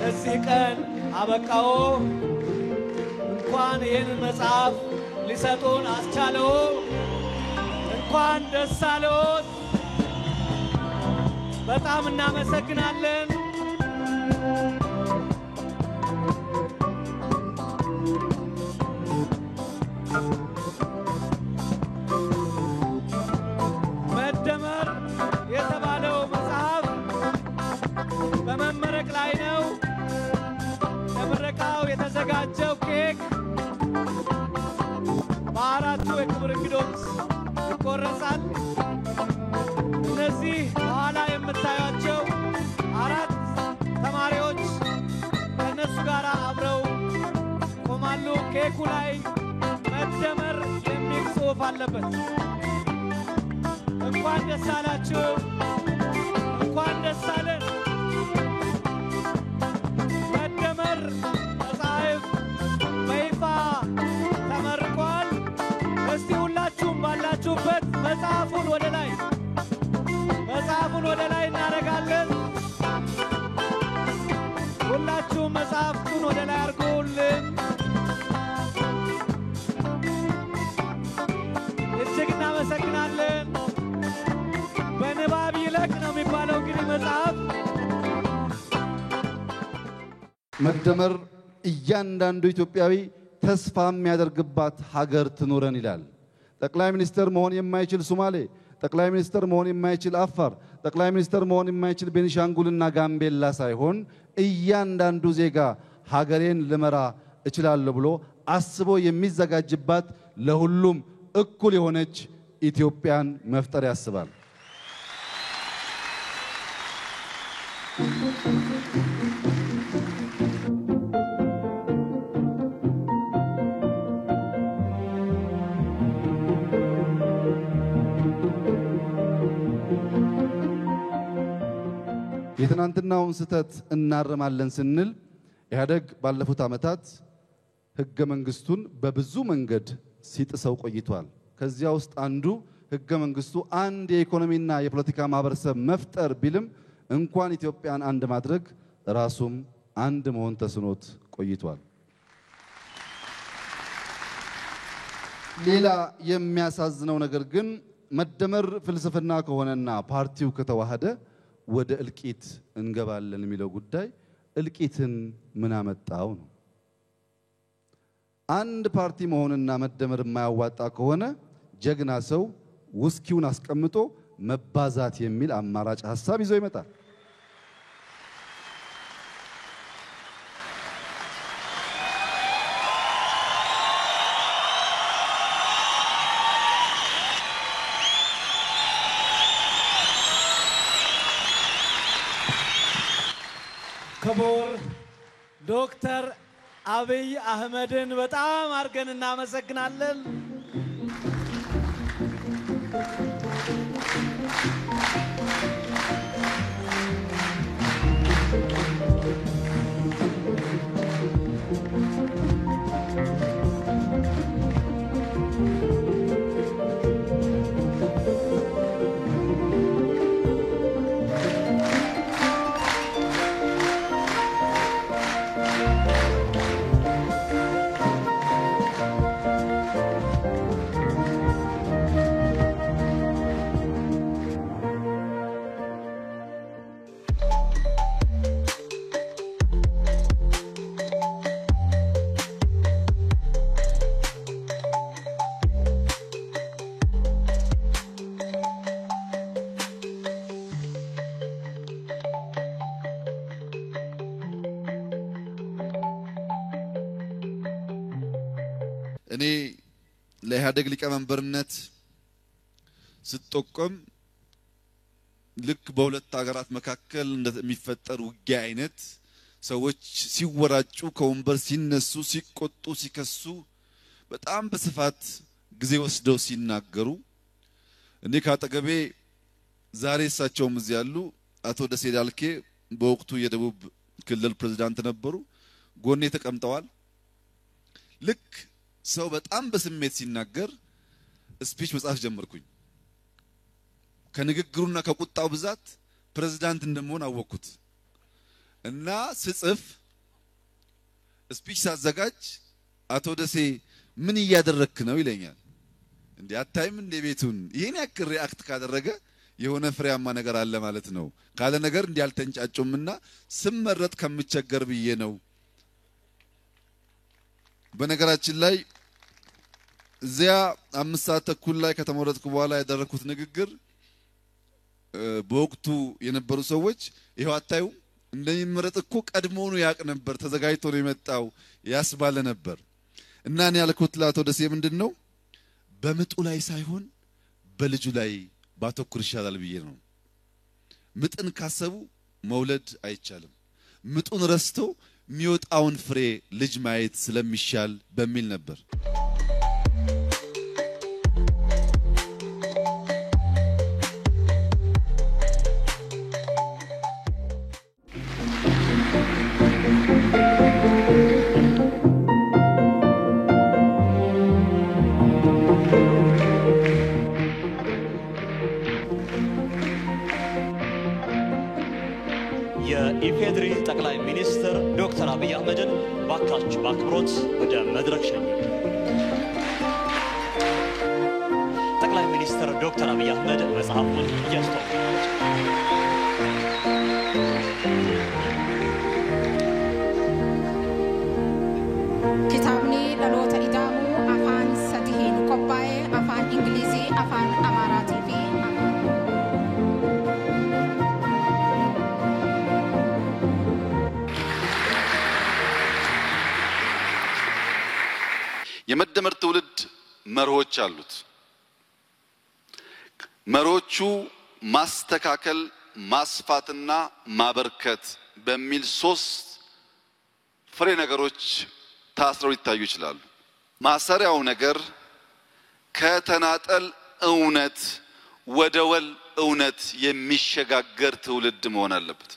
ለዚህ ቀን አበቃው እንኳን ይህን መጽሐፍ ሊሰጡን አስቻለው እንኳን ደስ አለዎት በጣም እናመሰግናለን መደመር የተባለው መጽሐፍ በመመረቅ ላይ ነው ለምረቃው የተዘጋጀው ኬክ በአራቱ የክብር እንግዶች ይቆረሳል እነዚህ ኋላ የምታዩቸው አራት ተማሪዎች ከነሱ ጋር አብረው ቆማሉ ኬኩ ላይ መደመር የሚል ጽሑፍ አለበት እንኳን ደስ አላችሁ እንኳን ደስ አለን መደመር መጽሐፍ በይፋ ተመርቋል እስቲ ሁላችሁም ባላችሁበት መጽሐፉን ወደ ላይ እናደርጋለን ሁላችሁም መጽሐፉን ወደ ላይ አድርጉልን እጅግ እናመሰግናለን በንባብ ይለቅ ነው የሚባለው እንግዲህ መጽሐፍ መደመር እያንዳንዱ ኢትዮጵያዊ ተስፋ የሚያደርግባት ሀገር ትኖረን ይላል ጠቅላይ ሚኒስትር መሆን የማይችል ሶማሌ ጠቅላይ ሚኒስትር መሆን የማይችል አፋር ጠቅላይ ሚኒስትር መሆን የማይችል ቤኒሻንጉልና ጋምቤላ ሳይሆን እያንዳንዱ ዜጋ ሀገሬን ልመራ እችላለሁ ብሎ አስቦ የሚዘጋጅባት ለሁሉም እኩል የሆነች ኢትዮጵያን መፍጠር ያስባል የትናንትናውን ስተት እናረማለን ስንል ኢህአደግ ባለፉት ዓመታት ህገ መንግስቱን በብዙ መንገድ ሲጥሰው ቆይቷል ከዚያ ውስጥ አንዱ ህገ መንግስቱ አንድ የኢኮኖሚና የፖለቲካ ማህበረሰብ መፍጠር ቢልም እንኳን ኢትዮጵያን አንድ ማድረግ ራሱም አንድ መሆን ተስኖት ቆይቷል ሌላ የሚያሳዝነው ነገር ግን መደመር ፍልስፍና ከሆነና ፓርቲው ከተዋሃደ ወደ እልቂት እንገባለን የሚለው ጉዳይ እልቂትን ምን አመጣው ነው አንድ ፓርቲ መሆንና መደመር የማያዋጣ ከሆነ ጀግና ሰው ውስኪውን አስቀምጦ መባዛት የሚል አማራጭ ሐሳብ ይዞ ይመጣል ክቡር ዶክተር አብይ አህመድን በጣም አርገን እናመሰግናለን እኔ ለኢህአደግ ሊቀመንበርነት ስትጠቆም ልክ በሁለት ሀገራት መካከል እንደሚፈጠር ውጊያ አይነት ሰዎች ሲወራጩ ከወንበር ሲነሱ ሲቆጡ ሲከሱ በጣም በስፋት ጊዜ ወስደው ሲናገሩ እኔ ካጠገቤ ዛሬ እሳቸውም እዚህ ያሉ አቶ ደሴ ዳልኬ በወቅቱ የደቡብ ክልል ፕሬዝዳንት ነበሩ ጎኔ ተቀምጠዋል ልክ ሰው በጣም በስሜት ሲናገር ስፒች መጻፍ ጀመርኩኝ ከንግግሩና ከቁጣው ብዛት ፕሬዝዳንት እንደምሆን አወቅኩት እና ስጽፍ ስፒች ሳዘጋጅ አቶ ደሴ ምን እያደረክ ነው ይለኛል። እንዴ አታይም እንደ ቤቱን ይሄን ያክል ሪአክት ካደረገ የሆነ ፍሬያማ ነገር አለ ማለት ነው። ካለ ነገር እንዲህ አልተንጫጩምና ስመረጥ ከምቸገር ብዬ ነው። በነገራችን ላይ እዚያ 5 ሰዓት ተኩል ላይ ከተመረጥኩ በኋላ ያደረኩት ንግግር በወቅቱ የነበሩ ሰዎች ይሄው አታዩ እንደሚመረጥ እኮ ቀድሞውኑ ያቅ ነበር ተዘጋጅቶ ነው የመጣው ያስባለ ነበር። እና እኔ ያልኩት ለአቶ ደሴ ምንድነው በምጡ ላይ ሳይሆን በልጁ ላይ ባተኩር ይሻላል ብዬ ነው። ምጥን ካሰቡ መውለድ አይቻልም። ምጡን ረስቶ የሚወጣውን ፍሬ ልጅ ማየት ስለሚሻል በሚል ነበር። የኢፌድሪ ጠቅላይ ሚኒስትር ዶክተር አብይ አህመድን ባካችሁ በአክብሮት ወደ መድረክ ሸኙ። ጠቅላይ ሚኒስትር ዶክተር አብይ አህመድ መጽሐፉን እያስተዋወቁ ኪታብኒ ለሎተ ኢዳሙ አፋን ሰዲሂን ቆባዬ አፋን እንግሊዚ አፋን አማራቲ ፊ የመደመር ትውልድ መርሆች አሉት። መርሆቹ ማስተካከል ማስፋትና ማበርከት በሚል 3 ፍሬ ነገሮች ታስረው ይታዩ ይችላሉ። ማሰሪያው ነገር ከተናጠል እውነት ወደ ወል እውነት የሚሸጋገር ትውልድ መሆን አለበት።